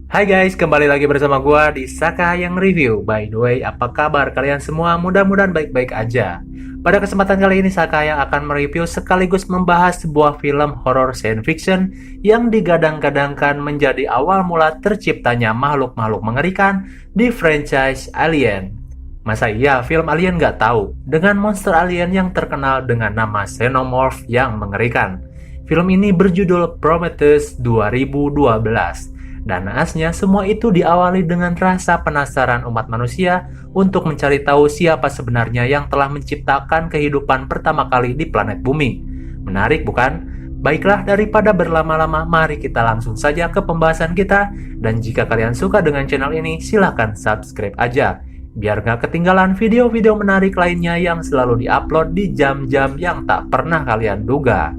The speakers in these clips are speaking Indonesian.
Hai guys, kembali lagi bersama gua di Saka yang review. By the way, apa kabar kalian semua? Mudah-mudahan baik-baik aja. Pada kesempatan kali ini Saka yang akan mereview sekaligus membahas sebuah film horror science fiction yang digadang-gadangkan menjadi awal mula terciptanya makhluk-makhluk mengerikan di franchise Alien. Masa iya film Alien nggak tahu dengan monster alien yang terkenal dengan nama Xenomorph yang mengerikan? Film ini berjudul Prometheus 2012. Dan naasnya, semua itu diawali dengan rasa penasaran umat manusia untuk mencari tahu siapa sebenarnya yang telah menciptakan kehidupan pertama kali di planet bumi. Menarik bukan? Baiklah, daripada berlama-lama, mari kita langsung saja ke pembahasan kita. Dan jika kalian suka dengan channel ini, silahkan subscribe aja, biar gak ketinggalan video-video menarik lainnya yang selalu diupload di jam-jam yang tak pernah kalian duga.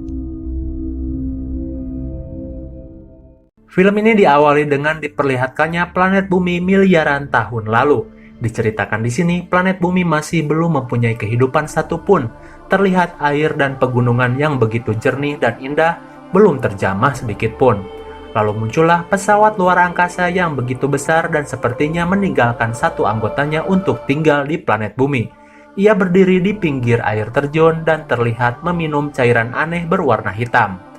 Film ini diawali dengan diperlihatkannya planet bumi miliaran tahun lalu. Diceritakan di sini, planet bumi masih belum mempunyai kehidupan satupun. Terlihat air dan pegunungan yang begitu jernih dan indah, belum terjamah sedikit pun. Lalu muncullah pesawat luar angkasa yang begitu besar dan sepertinya meninggalkan satu anggotanya untuk tinggal di planet bumi. Ia berdiri di pinggir air terjun dan terlihat meminum cairan aneh berwarna hitam.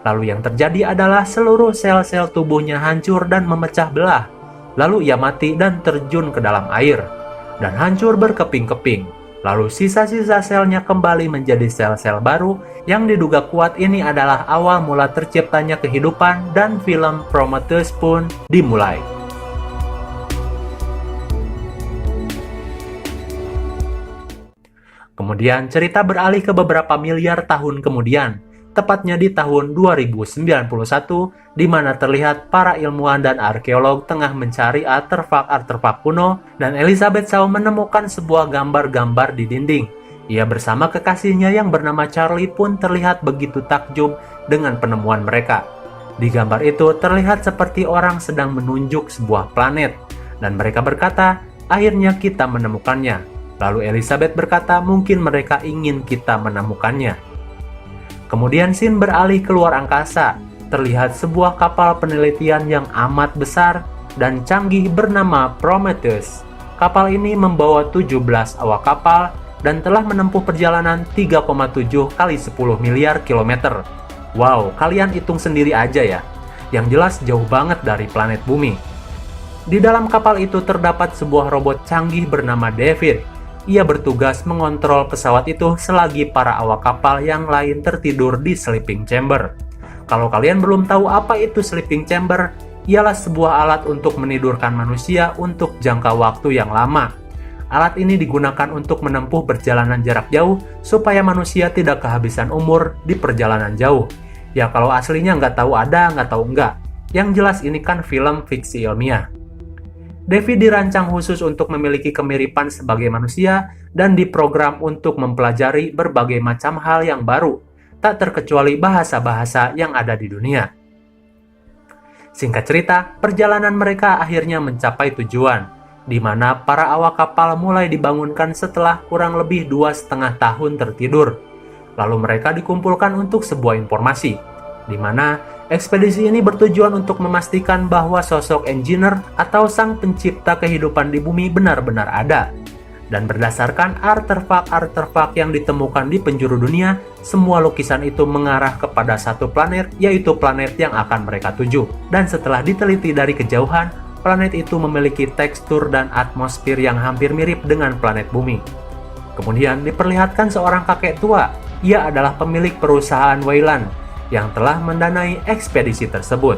Lalu yang terjadi adalah seluruh sel-sel tubuhnya hancur dan memecah belah. Lalu ia mati dan terjun ke dalam air dan hancur berkeping-keping. Lalu sisa-sisa selnya kembali menjadi sel-sel baru yang diduga kuat. Ini adalah awal mula terciptanya kehidupan dan film Prometheus pun dimulai. Kemudian cerita beralih ke beberapa miliar tahun kemudian. Tepatnya di tahun 2091, di mana terlihat para ilmuwan dan arkeolog tengah mencari artefak-artefak kuno, dan Elizabeth Shaw menemukan sebuah gambar-gambar di dinding. Ia bersama kekasihnya yang bernama Charlie pun terlihat begitu takjub dengan penemuan mereka. Di gambar itu terlihat seperti orang sedang menunjuk sebuah planet, dan mereka berkata, "Akhirnya kita menemukannya." Lalu Elizabeth berkata, "Mungkin mereka ingin kita menemukannya." Kemudian scene beralih ke luar angkasa. Terlihat sebuah kapal penelitian yang amat besar dan canggih bernama Prometheus. Kapal ini membawa 17 awak kapal dan telah menempuh perjalanan 3,7 kali 10 miliar kilometer. Wow, kalian hitung sendiri aja ya. Yang jelas jauh banget dari planet bumi. Di dalam kapal itu terdapat sebuah robot canggih bernama David. Ia bertugas mengontrol pesawat itu selagi para awak kapal yang lain tertidur di sleeping chamber. Kalau kalian belum tahu apa itu sleeping chamber, ialah sebuah alat untuk menidurkan manusia untuk jangka waktu yang lama. Alat ini digunakan untuk menempuh perjalanan jarak jauh supaya manusia tidak kehabisan umur di perjalanan jauh. Ya kalau aslinya nggak tahu ada, nggak tahu enggak. Yang jelas ini kan film fiksi ilmiah. David dirancang khusus untuk memiliki kemiripan sebagai manusia dan diprogram untuk mempelajari berbagai macam hal yang baru, tak terkecuali bahasa-bahasa yang ada di dunia. Singkat cerita, perjalanan mereka akhirnya mencapai tujuan, di mana para awak kapal mulai dibangunkan setelah kurang lebih 2,5 tahun tertidur. Lalu mereka dikumpulkan untuk sebuah informasi, di mana ekspedisi ini bertujuan untuk memastikan bahwa sosok engineer atau sang pencipta kehidupan di bumi benar-benar ada. Dan berdasarkan artefak-artefak yang ditemukan di penjuru dunia, semua lukisan itu mengarah kepada satu planet, yaitu planet yang akan mereka tuju. Dan setelah diteliti dari kejauhan, planet itu memiliki tekstur dan atmosfer yang hampir mirip dengan planet bumi. Kemudian diperlihatkan seorang kakek tua. Ia adalah pemilik perusahaan Wayland yang telah mendanai ekspedisi tersebut.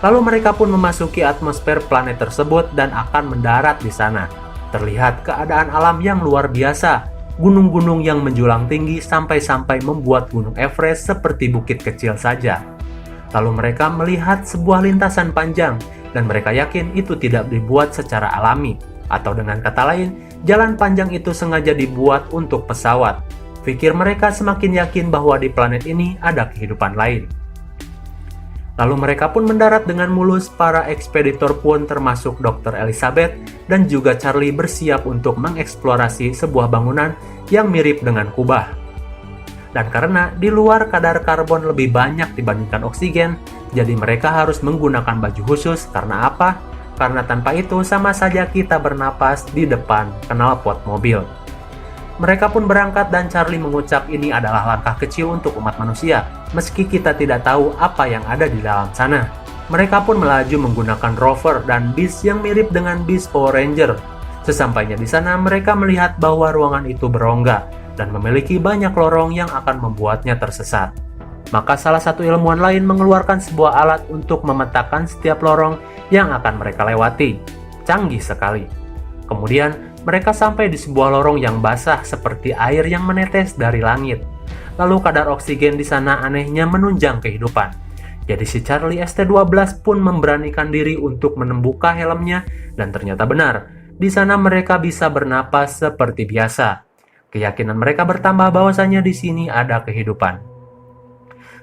Lalu mereka pun memasuki atmosfer planet tersebut dan akan mendarat di sana. Terlihat keadaan alam yang luar biasa, gunung-gunung yang menjulang tinggi sampai-sampai membuat gunung Everest seperti bukit kecil saja. Lalu mereka melihat sebuah lintasan panjang dan mereka yakin itu tidak dibuat secara alami, atau dengan kata lain, jalan panjang itu sengaja dibuat untuk pesawat. Pikir mereka semakin yakin bahwa di planet ini ada kehidupan lain. Lalu mereka pun mendarat dengan mulus. Para ekspeditor pun termasuk Dr. Elizabeth dan juga Charlie bersiap untuk mengeksplorasi sebuah bangunan yang mirip dengan kubah. Dan karena di luar kadar karbon lebih banyak dibandingkan oksigen, Jadi mereka harus menggunakan baju khusus karena apa? Karena tanpa itu sama saja kita bernapas di depan knalpot mobil. Mereka pun berangkat dan Charlie mengucap ini adalah langkah kecil untuk umat manusia, meski kita tidak tahu apa yang ada di dalam sana. Mereka pun melaju menggunakan rover dan bis yang mirip dengan bis Power Ranger. Sesampainya di sana, mereka melihat bahwa ruangan itu berongga dan memiliki banyak lorong yang akan membuatnya tersesat. Maka salah satu ilmuwan lain mengeluarkan sebuah alat untuk memetakan setiap lorong yang akan mereka lewati. Canggih sekali. Kemudian, mereka sampai di sebuah lorong yang basah seperti air yang menetes dari langit. Lalu kadar oksigen di sana anehnya menunjang kehidupan. Jadi si Charlie ST-12 pun memberanikan diri untuk membuka helmnya dan ternyata benar. Di sana mereka bisa bernapas seperti biasa. Keyakinan mereka bertambah bahwasanya di sini ada kehidupan.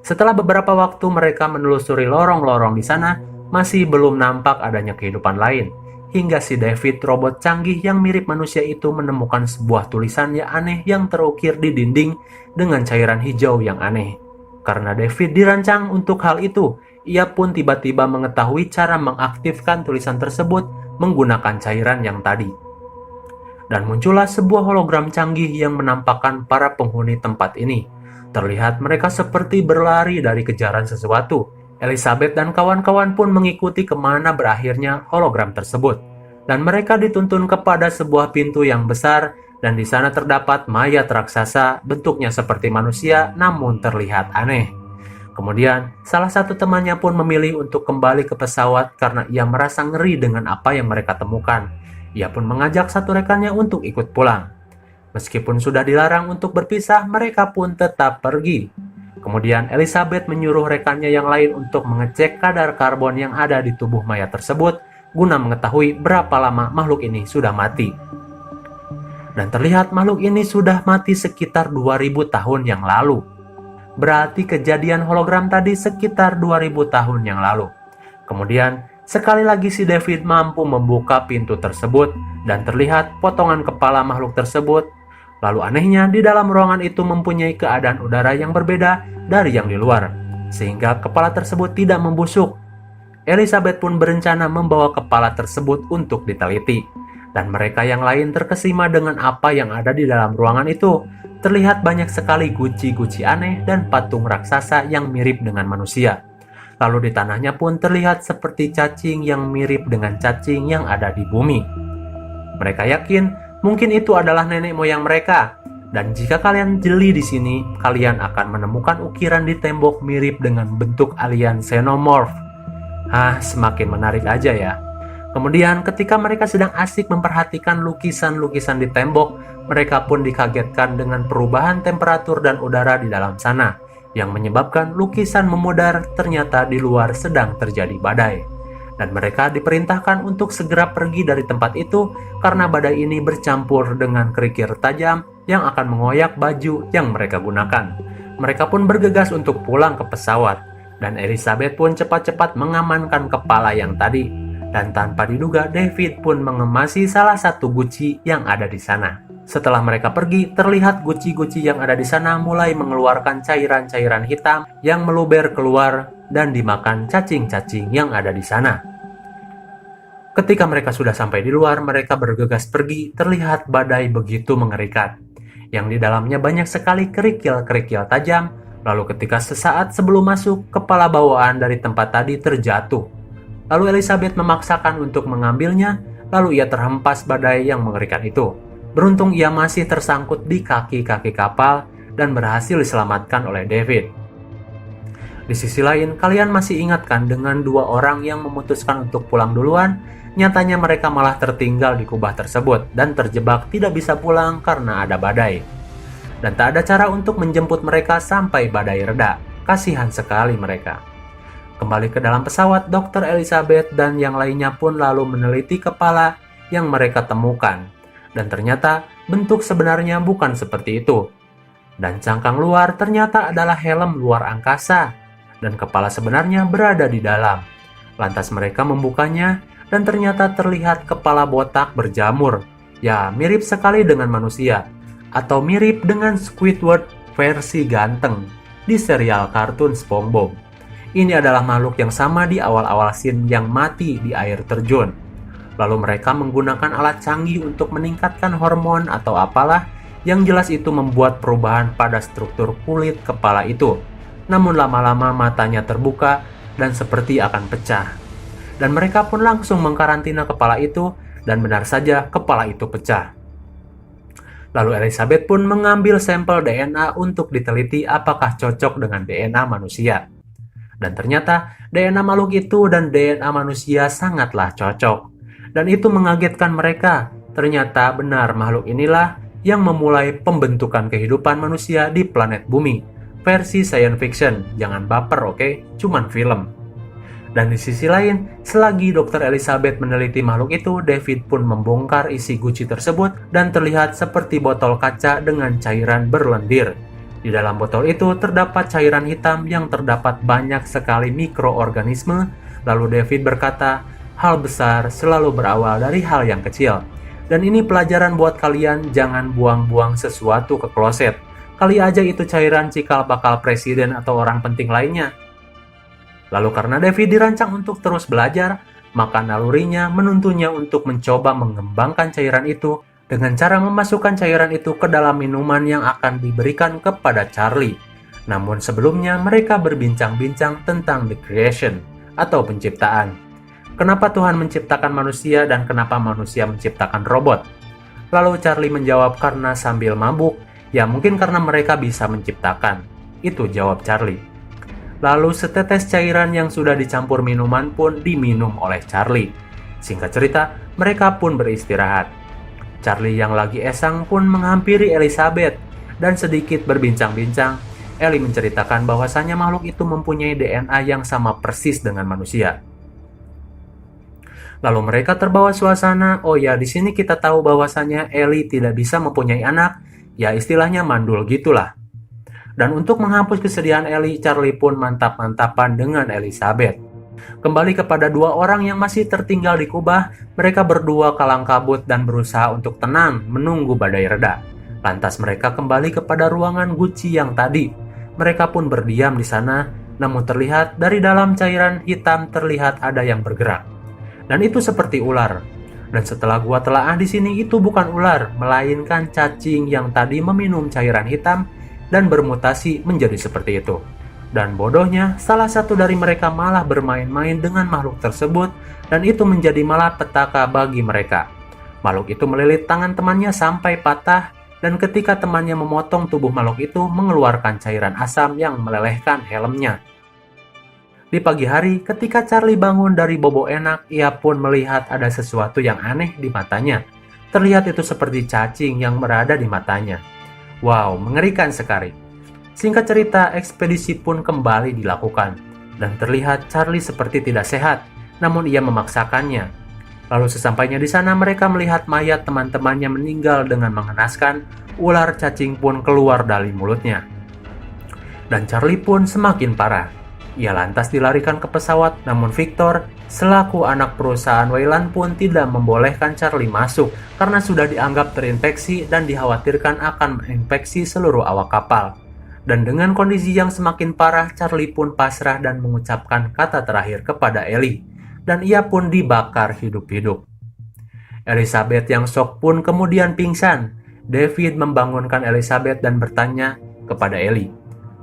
Setelah beberapa waktu mereka menelusuri lorong-lorong di sana, masih belum nampak adanya kehidupan lain. Hingga si David, robot canggih yang mirip manusia itu menemukan sebuah tulisan yang aneh yang terukir di dinding dengan cairan hijau yang aneh. Karena David dirancang untuk hal itu, ia pun tiba-tiba mengetahui cara mengaktifkan tulisan tersebut menggunakan cairan yang tadi. Dan muncullah sebuah hologram canggih yang menampakkan para penghuni tempat ini. Terlihat mereka seperti berlari dari kejaran sesuatu. Elizabeth dan kawan-kawan pun mengikuti kemana berakhirnya hologram tersebut. Dan mereka dituntun kepada sebuah pintu yang besar, dan di sana terdapat mayat raksasa bentuknya seperti manusia namun terlihat aneh. Kemudian, salah satu temannya pun memilih untuk kembali ke pesawat karena ia merasa ngeri dengan apa yang mereka temukan. Ia pun mengajak satu rekannya untuk ikut pulang. Meskipun sudah dilarang untuk berpisah, mereka pun tetap pergi. Kemudian Elizabeth menyuruh rekannya yang lain untuk mengecek kadar karbon yang ada di tubuh mayat tersebut guna mengetahui berapa lama makhluk ini sudah mati. Dan terlihat makhluk ini sudah mati sekitar 2000 tahun yang lalu. Berarti kejadian hologram tadi sekitar 2000 tahun yang lalu. Kemudian, sekali lagi si David mampu membuka pintu tersebut dan terlihat potongan kepala makhluk tersebut. Lalu anehnya di dalam ruangan itu mempunyai keadaan udara yang berbeda dari yang di luar, sehingga kepala tersebut tidak membusuk. Elizabeth pun berencana membawa kepala tersebut untuk diteliti. Dan mereka yang lain terkesima dengan apa yang ada di dalam ruangan itu. Terlihat banyak sekali guci-guci aneh dan patung raksasa yang mirip dengan manusia. Lalu di tanahnya pun terlihat seperti cacing yang mirip dengan cacing yang ada di bumi. Mereka yakin mungkin itu adalah nenek moyang mereka. Dan jika kalian jeli di sini, kalian akan menemukan ukiran di tembok mirip dengan bentuk alien xenomorph. Semakin menarik aja ya. Kemudian ketika mereka sedang asik memperhatikan lukisan-lukisan di tembok, mereka pun dikagetkan dengan perubahan temperatur dan udara di dalam sana, yang menyebabkan lukisan memudar. Ternyata di luar sedang terjadi badai. Dan mereka diperintahkan untuk segera pergi dari tempat itu karena badai ini bercampur dengan kerikil tajam yang akan mengoyak baju yang mereka gunakan. Mereka pun bergegas untuk pulang ke pesawat, dan Elizabeth pun cepat-cepat mengamankan kepala yang tadi. Dan tanpa diduga, David pun mengemasi salah satu guci yang ada di sana. Setelah mereka pergi, terlihat guci-guci yang ada di sana mulai mengeluarkan cairan-cairan hitam yang meluber keluar dan dimakan cacing-cacing yang ada di sana. Ketika mereka sudah sampai di luar, mereka bergegas pergi. Terlihat badai begitu mengerikan, yang di dalamnya banyak sekali kerikil-kerikil tajam. Lalu ketika sesaat sebelum masuk, kepala bawaan dari tempat tadi terjatuh. Lalu Elizabeth memaksakan untuk mengambilnya, lalu ia terhempas badai yang mengerikan itu. Beruntung ia masih tersangkut di kaki-kaki kapal dan berhasil diselamatkan oleh David. Di sisi lain, kalian masih ingatkan dengan dua orang yang memutuskan untuk pulang duluan? Nyatanya mereka malah tertinggal di kubah tersebut dan terjebak tidak bisa pulang karena ada badai. Dan tak ada cara untuk menjemput mereka sampai badai reda. Kasihan sekali mereka. Kembali ke dalam pesawat, Dr. Elizabeth dan yang lainnya pun lalu meneliti kepala yang mereka temukan. Dan ternyata bentuk sebenarnya bukan seperti itu. Dan cangkang luar ternyata adalah helm luar angkasa. Dan kepala sebenarnya berada di dalam. Lantas mereka membukanya dan ternyata terlihat kepala botak berjamur. Ya, mirip sekali dengan manusia. Atau mirip dengan Squidward versi ganteng di serial kartun SpongeBob. Ini adalah makhluk yang sama di awal-awal scene yang mati di air terjun. Lalu mereka menggunakan alat canggih untuk meningkatkan hormon atau apalah, yang jelas itu membuat perubahan pada struktur kulit kepala itu. Namun lama-lama matanya terbuka dan seperti akan pecah. Dan mereka pun langsung mengkarantina kepala itu, dan benar saja kepala itu pecah. Lalu Elizabeth pun mengambil sampel DNA untuk diteliti apakah cocok dengan DNA manusia. Dan ternyata DNA makhluk itu dan DNA manusia sangatlah cocok. Dan itu mengagetkan mereka. Ternyata benar makhluk inilah yang memulai pembentukan kehidupan manusia di planet bumi. Versi science fiction, jangan baper oke? Cuman film. Dan di sisi lain, selagi Dr. Elizabeth meneliti makhluk itu, David pun membongkar isi guci tersebut dan terlihat seperti botol kaca dengan cairan berlendir. Di dalam botol itu terdapat cairan hitam yang terdapat banyak sekali mikroorganisme. Lalu David berkata, hal besar selalu berawal dari hal yang kecil. Dan ini pelajaran buat kalian, jangan buang-buang sesuatu ke kloset. Kali aja itu cairan cikal bakal presiden atau orang penting lainnya. Lalu karena David dirancang untuk terus belajar, maka nalurinya menuntunnya untuk mencoba mengembangkan cairan itu dengan cara memasukkan cairan itu ke dalam minuman yang akan diberikan kepada Charlie. Namun sebelumnya mereka berbincang-bincang tentang the creation atau penciptaan. Kenapa Tuhan menciptakan manusia dan kenapa manusia menciptakan robot? Lalu Charlie menjawab karena sambil mabuk, ya mungkin karena mereka bisa menciptakan. Itu jawab Charlie. Lalu setetes cairan yang sudah dicampur minuman pun diminum oleh Charlie. Singkat cerita, mereka pun beristirahat. Charlie yang lagi esang pun menghampiri Elizabeth dan sedikit berbincang-bincang. Ellie menceritakan bahwasannya makhluk itu mempunyai DNA yang sama persis dengan manusia. Lalu mereka terbawa suasana. Oh ya, di sini kita tahu bahwasannya Ellie tidak bisa mempunyai anak, ya istilahnya mandul gitulah. Dan untuk menghapus kesedihan Ellie, Charlie pun mantap-mantapan dengan Elizabeth. Kembali kepada dua orang yang masih tertinggal di kubah, mereka berdua kalang kabut dan berusaha untuk tenang menunggu badai reda. Lantas mereka kembali kepada ruangan guci yang tadi. Mereka pun berdiam di sana, namun terlihat dari dalam cairan hitam terlihat ada yang bergerak. Dan itu seperti ular. Dan setelah gua telaah di sini itu bukan ular, melainkan cacing yang tadi meminum cairan hitam dan bermutasi menjadi seperti itu. Dan bodohnya, salah satu dari mereka malah bermain-main dengan makhluk tersebut dan itu menjadi malapetaka bagi mereka. Makhluk itu melilit tangan temannya sampai patah dan ketika temannya memotong tubuh makhluk itu mengeluarkan cairan asam yang melelehkan helmnya. Di pagi hari, ketika Charlie bangun dari bobo enak, ia pun melihat ada sesuatu yang aneh di matanya. Terlihat itu seperti cacing yang berada di matanya. Wow, mengerikan sekali. Singkat cerita, ekspedisi pun kembali dilakukan, dan terlihat Charlie seperti tidak sehat, namun ia memaksakannya. Lalu sesampainya di sana mereka melihat mayat teman-temannya meninggal dengan mengenaskan, ular cacing pun keluar dari mulutnya. Dan Charlie pun semakin parah. Ia lantas dilarikan ke pesawat, namun Victor, selaku anak perusahaan Wayland pun tidak membolehkan Charlie masuk karena sudah dianggap terinfeksi dan dikhawatirkan akan menginfeksi seluruh awak kapal. Dan dengan kondisi yang semakin parah, Charlie pun pasrah dan mengucapkan kata terakhir kepada Ellie. Dan ia pun dibakar hidup-hidup. Elizabeth yang shock pun kemudian pingsan. David membangunkan Elizabeth dan bertanya kepada Ellie,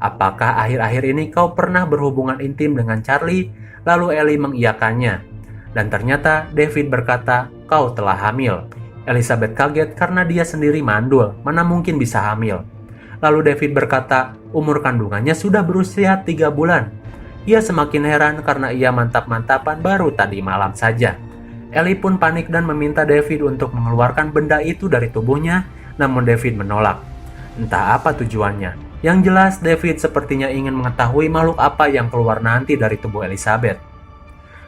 apakah akhir-akhir ini kau pernah berhubungan intim dengan Charlie? Lalu Ellie mengiyakannya. Dan ternyata David berkata, kau telah hamil. Elizabeth kaget karena dia sendiri mandul, mana mungkin bisa hamil. Lalu David berkata, umur kandungannya sudah berusia 3 bulan. Ia semakin heran karena ia mantap-mantapan baru tadi malam saja. Ellie pun panik dan meminta David untuk mengeluarkan benda itu dari tubuhnya, namun David menolak. Entah apa tujuannya. Yang jelas, David sepertinya ingin mengetahui makhluk apa yang keluar nanti dari tubuh Elizabeth.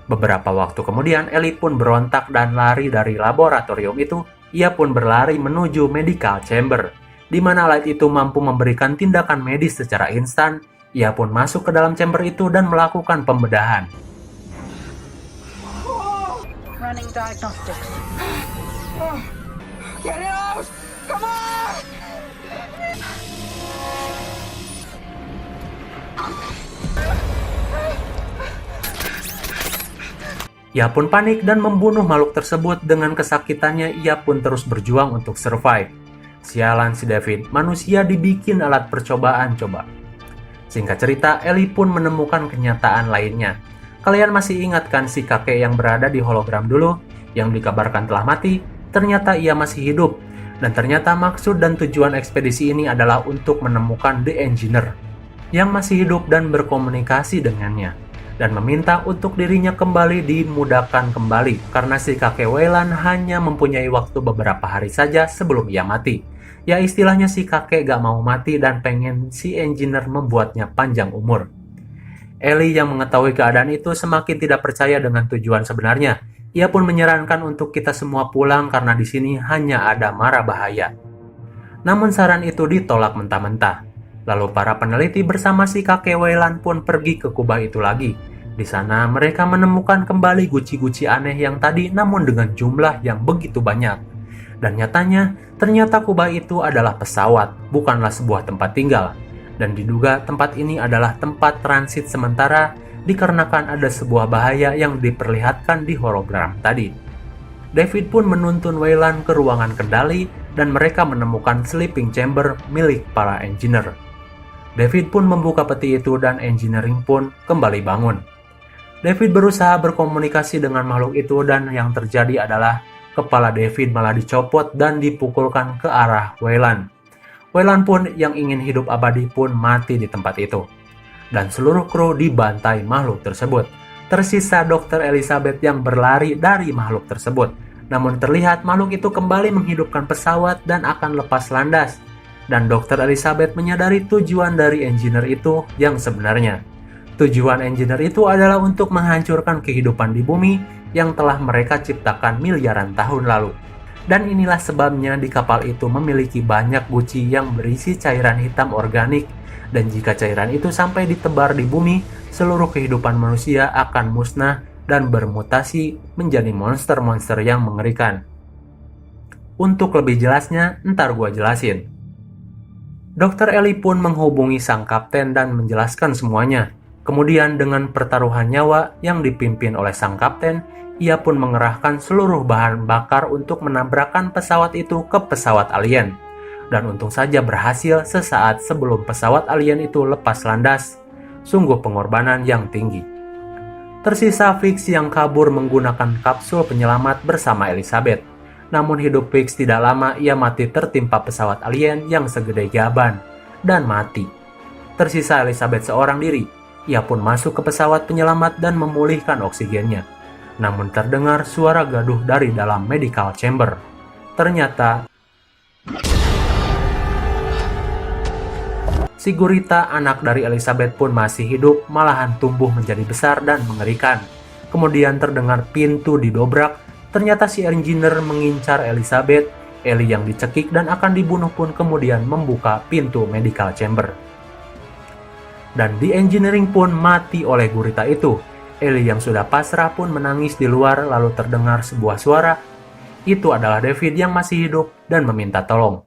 Beberapa waktu kemudian, Ellie pun berontak dan lari dari laboratorium itu. Ia pun berlari menuju medical chamber, di mana alat itu mampu memberikan tindakan medis secara instan. Ia pun masuk ke dalam chamber itu dan melakukan pembedahan. Running diagnostics. Get out! Come on! Ia pun panik dan membunuh makhluk tersebut. Dengan kesakitannya, ia pun terus berjuang untuk survive. Sialan si David, manusia dibikin alat percobaan coba. Singkat cerita, Ellie pun menemukan kenyataan lainnya. Kalian masih ingat kan si kakek yang berada di hologram dulu, yang dikabarkan telah mati? Ternyata ia masih hidup. Dan ternyata maksud dan tujuan ekspedisi ini adalah untuk menemukan The Engineer, yang masih hidup dan berkomunikasi dengannya. Dan meminta untuk dirinya kembali dimudahkan kembali, karena si kakek Wayland hanya mempunyai waktu beberapa hari saja sebelum ia mati. Ya istilahnya si kakek gak mau mati dan pengen si Engineer membuatnya panjang umur. Ellie yang mengetahui keadaan itu semakin tidak percaya dengan tujuan sebenarnya. Ia pun menyarankan untuk kita semua pulang karena di sini hanya ada mara bahaya. Namun saran itu ditolak mentah-mentah. Lalu para peneliti bersama si kakek Wayland pun pergi ke kubah itu lagi. Di sana mereka menemukan kembali guci-guci aneh yang tadi, namun dengan jumlah yang begitu banyak. Dan nyatanya, ternyata kubah itu adalah pesawat, bukanlah sebuah tempat tinggal. Dan diduga tempat ini adalah tempat transit sementara dikarenakan ada sebuah bahaya yang diperlihatkan di hologram tadi. David pun menuntun Wayland ke ruangan kendali dan mereka menemukan sleeping chamber milik para engineer. David pun membuka peti itu dan engineering pun kembali bangun. David berusaha berkomunikasi dengan makhluk itu dan yang terjadi adalah kepala David malah dicopot dan dipukulkan ke arah Wayland. Wayland pun yang ingin hidup abadi pun mati di tempat itu. Dan seluruh kru dibantai makhluk tersebut. Tersisa Dr. Elizabeth yang berlari dari makhluk tersebut. Namun terlihat makhluk itu kembali menghidupkan pesawat dan akan lepas landas. Dan Dr. Elizabeth menyadari tujuan dari engineer itu yang sebenarnya. Tujuan engineer itu adalah untuk menghancurkan kehidupan di bumi yang telah mereka ciptakan miliaran tahun lalu. Dan inilah sebabnya di kapal itu memiliki banyak guci yang berisi cairan hitam organik. Dan jika cairan itu sampai ditebar di bumi, seluruh kehidupan manusia akan musnah dan bermutasi menjadi monster-monster yang mengerikan. Untuk lebih jelasnya, ntar gua jelasin. Dr. Ellie pun menghubungi sang kapten dan menjelaskan semuanya. Kemudian dengan pertaruhan nyawa yang dipimpin oleh sang kapten, ia pun mengerahkan seluruh bahan bakar untuk menabrakkan pesawat itu ke pesawat alien. Dan untung saja berhasil sesaat sebelum pesawat alien itu lepas landas. Sungguh pengorbanan yang tinggi. Tersisa Fix yang kabur menggunakan kapsul penyelamat bersama Elizabeth. Namun hidup Fix tidak lama, ia mati tertimpa pesawat alien yang segede gaban dan mati. Tersisa Elizabeth seorang diri. Ia pun masuk ke pesawat penyelamat dan memulihkan oksigennya. Namun terdengar suara gaduh dari dalam medical chamber. Ternyata si gurita, anak dari Elizabeth pun masih hidup, malahan tumbuh menjadi besar dan mengerikan. Kemudian terdengar pintu didobrak. Ternyata si engineer mengincar Elizabeth. Ellie yang dicekik dan akan dibunuh pun kemudian membuka pintu medical chamber. Dan The Engineering pun mati oleh gurita itu. Ellie yang sudah pasrah pun menangis di luar, lalu terdengar sebuah suara. Itu adalah David yang masih hidup dan meminta tolong.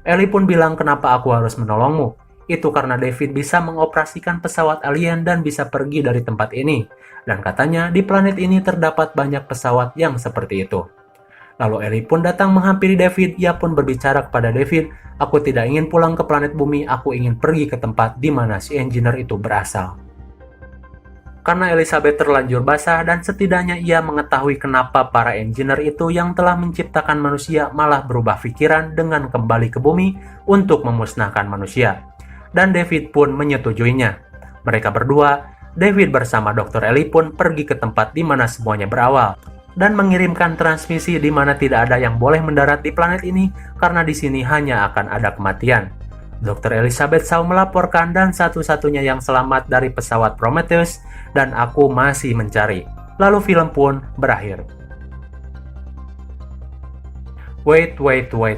Ellie pun bilang, kenapa aku harus menolongmu? Itu karena David bisa mengoperasikan pesawat alien dan bisa pergi dari tempat ini. Dan katanya di planet ini terdapat banyak pesawat yang seperti itu. Lalu Ellie pun datang menghampiri David. Ia pun berbicara kepada David, aku tidak ingin pulang ke planet bumi, aku ingin pergi ke tempat di mana si engineer itu berasal. Karena Elizabeth terlanjur basah dan setidaknya ia mengetahui kenapa para engineer itu yang telah menciptakan manusia malah berubah pikiran dengan kembali ke bumi untuk memusnahkan manusia. Dan David pun menyetujuinya. Mereka berdua, David bersama Dr. Ellie pun pergi ke tempat di mana semuanya berawal dan mengirimkan transmisi di mana tidak ada yang boleh mendarat di planet ini karena di sini hanya akan ada kematian. Dr. Elizabeth Shaw melaporkan dan satu-satunya yang selamat dari pesawat Prometheus dan aku masih mencari. Lalu film pun berakhir. Wait,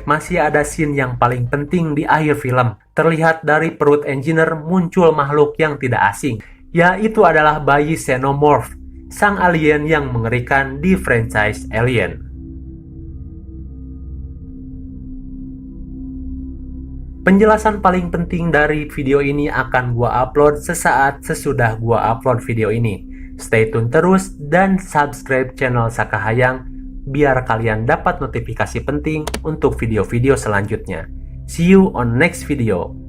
masih ada scene yang paling penting di akhir film. Terlihat dari perut engineer muncul makhluk yang tidak asing. Yaitu adalah bayi Xenomorph, sang alien yang mengerikan di franchise Alien. Penjelasan paling penting dari video ini akan gua upload sesaat sesudah gua upload video ini. Stay tune terus dan subscribe channel Sakahayang biar kalian dapat notifikasi penting untuk video-video selanjutnya. See you on next video.